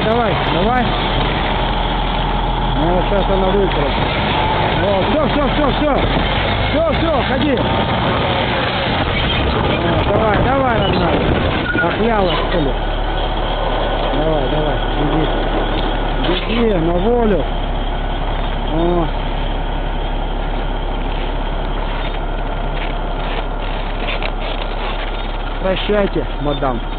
давай, давай. Ну, сейчас она выкрутится. О, все, ходи. О, давай, родная. Охляла, что ли? Давай, беги, на волю. О. Прощайте, мадам.